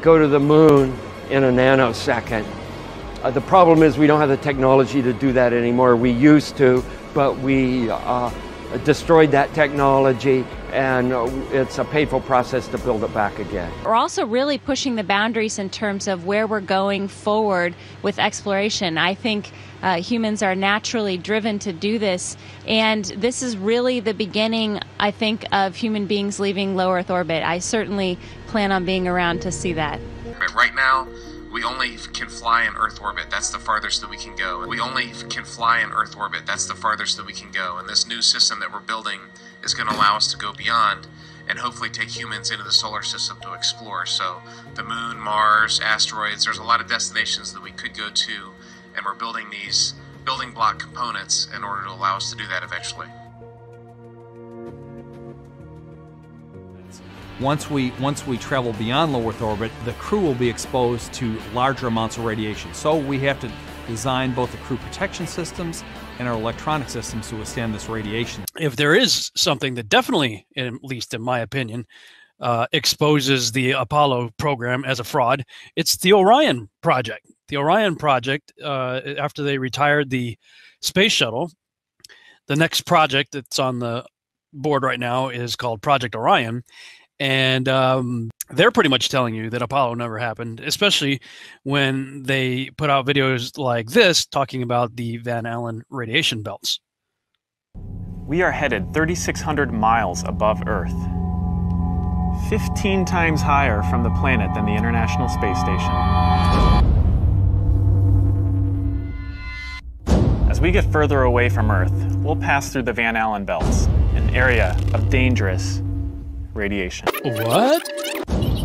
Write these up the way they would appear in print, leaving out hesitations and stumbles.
go to the moon in a nanosecond. The problem is we don't have the technology to do that anymore. We used to, but we destroyed that technology, and it's a painful process to build it back again. We're also really pushing the boundaries in terms of where we're going forward with exploration. I think humans are naturally driven to do this, and this is really the beginning, I think, of human beings leaving low Earth orbit. I certainly plan on being around to see that. Right now, we only can fly in Earth orbit. That's the farthest that we can go. We only can fly in Earth orbit. That's the farthest that we can go. And this new system that we're building is going to allow us to go beyond and hopefully take humans into the solar system to explore. So the moon, Mars, asteroids, there's a lot of destinations that we could go to, and we're building these building block components in order to allow us to do that eventually. Once we travel beyond low Earth orbit, the crew will be exposed to larger amounts of radiation. So we have to design both the crew protection systems and our electronic systems to withstand this radiation. If there is something that definitely, at least in my opinion, exposes the Apollo program as a fraud, it's the Orion project. The Orion project, after they retired the space shuttle, the next project that's on the board right now is called Project Orion. And they're pretty much telling you that Apollo never happened, especially when they put out videos like this talking about the Van Allen radiation belts. We are headed 3,600 miles above Earth, 15 times higher from the planet than the International Space Station. As we get further away from Earth, we'll pass through the Van Allen belts, an area of dangerous radiation. What?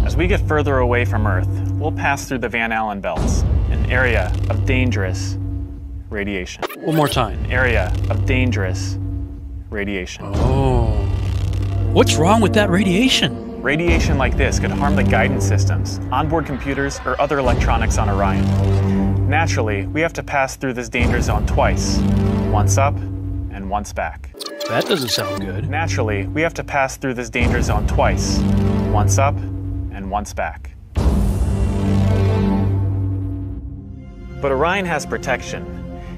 As we get further away from Earth, we'll pass through the Van Allen belts, an area of dangerous radiation. One more time. An area of dangerous radiation. Oh. What's wrong with that radiation? Radiation like this could harm the guidance systems, onboard computers, or other electronics on Orion. Naturally, we have to pass through this danger zone twice, once up and once back. That doesn't sound good. Naturally, we have to pass through this danger zone twice, once up and once back. But Orion has protection.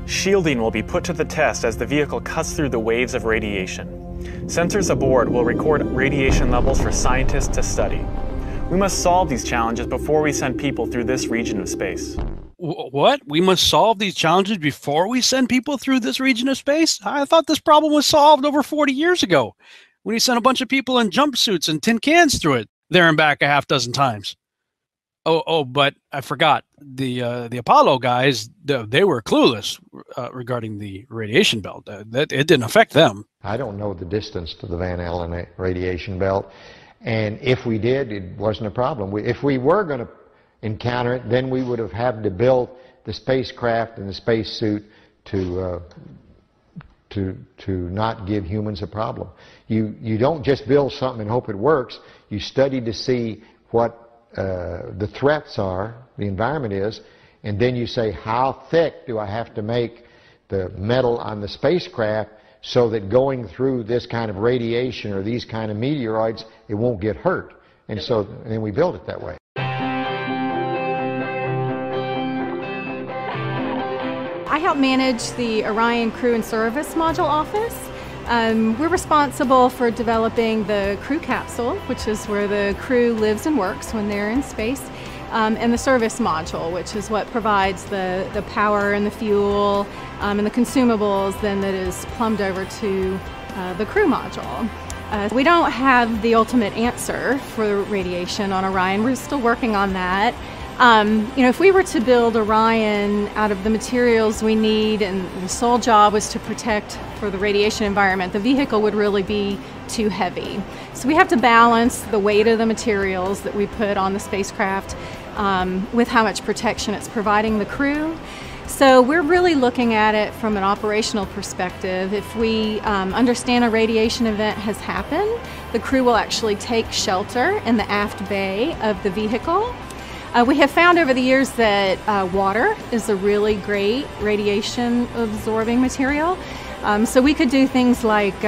Shielding will be put to the test as the vehicle cuts through the waves of radiation. Sensors aboard will record radiation levels for scientists to study. We must solve these challenges before we send people through this region of space. What? We must solve these challenges before we send people through this region of space? I thought this problem was solved over 40 years ago when he sent a bunch of people in jumpsuits and tin cans through it there and back a half dozen times. Oh, but I forgot. The Apollo guys, they were clueless regarding the radiation belt. It didn't affect them. I don't know the distance to the Van Allen radiation belt, and if we did, it wasn't a problem. If we were going to encounter it, then we would have had to build the spacecraft and the spacesuit to not give humans a problem. You don't just build something and hope it works. You study to see what the threats are, the environment is, and then you say, how thick do I have to make the metal on the spacecraft so that going through this kind of radiation or these kind of meteoroids, it won't get hurt. And so then we build it that way. I help manage the Orion Crew and Service Module office. We're responsible for developing the crew capsule, which is where the crew lives and works when they're in space, and the service module, which is what provides the power and the fuel and the consumables then that is plumbed over to the crew module. We don't have the ultimate answer for radiation on Orion. We're still working on that. If we were to build Orion out of the materials we need and the sole job was to protect for the radiation environment, the vehicle would really be too heavy. So we have to balance the weight of the materials that we put on the spacecraft with how much protection it's providing the crew. So we're really looking at it from an operational perspective. If we understand a radiation event has happened, the crew will actually take shelter in the aft bay of the vehicle. We have found over the years that water is a really great radiation absorbing material. So we could do things like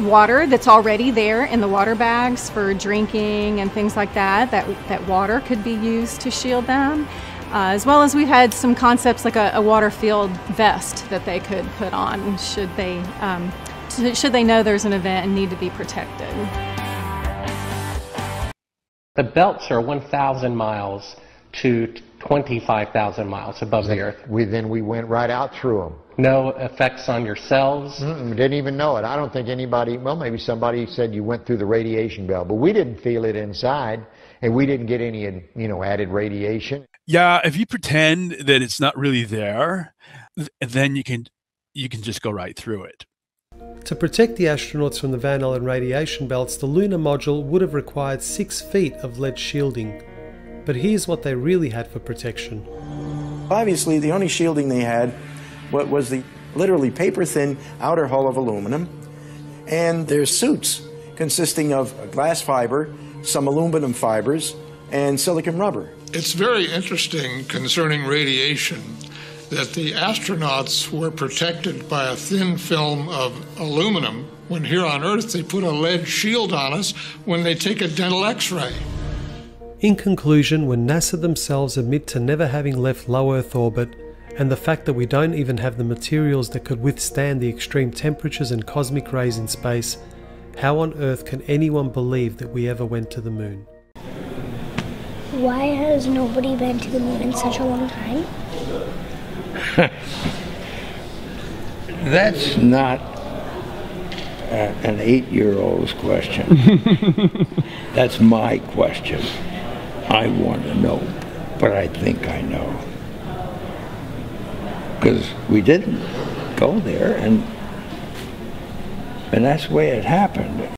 water that's already there in the water bags for drinking and things like that. That water could be used to shield them. As well as we've had some concepts like a water-filled vest that they could put on should they know there's an event and need to be protected. The belts are 1,000 miles to 25,000 miles above the Earth. Then we went right out through them. No effects on your cells? Didn't even know it. I don't think anybody, well, maybe somebody said you went through the radiation belt, but we didn't feel it inside, and we didn't get any, added radiation. Yeah, if you pretend that it's not really there, then you can just go right through it. To protect the astronauts from the Van Allen radiation belts, the lunar module would have required 6 feet of lead shielding. But here's what they really had for protection. Obviously, the only shielding they had was the literally paper-thin outer hull of aluminum, and their suits consisting of glass fiber, some aluminum fibers, and silicon rubber. It's very interesting concerning radiation that the astronauts were protected by a thin film of aluminum when here on Earth they put a lead shield on us when they take a dental x-ray. In conclusion, when NASA themselves admit to never having left low Earth orbit, and the fact that we don't even have the materials that could withstand the extreme temperatures and cosmic rays in space, how on earth can anyone believe that we ever went to the moon? Why has nobody been to the moon in such a long time? That's not an 8-year-old's question. That's my question. I want to know, but I think I know. Because we didn't go there, and that's the way it happened.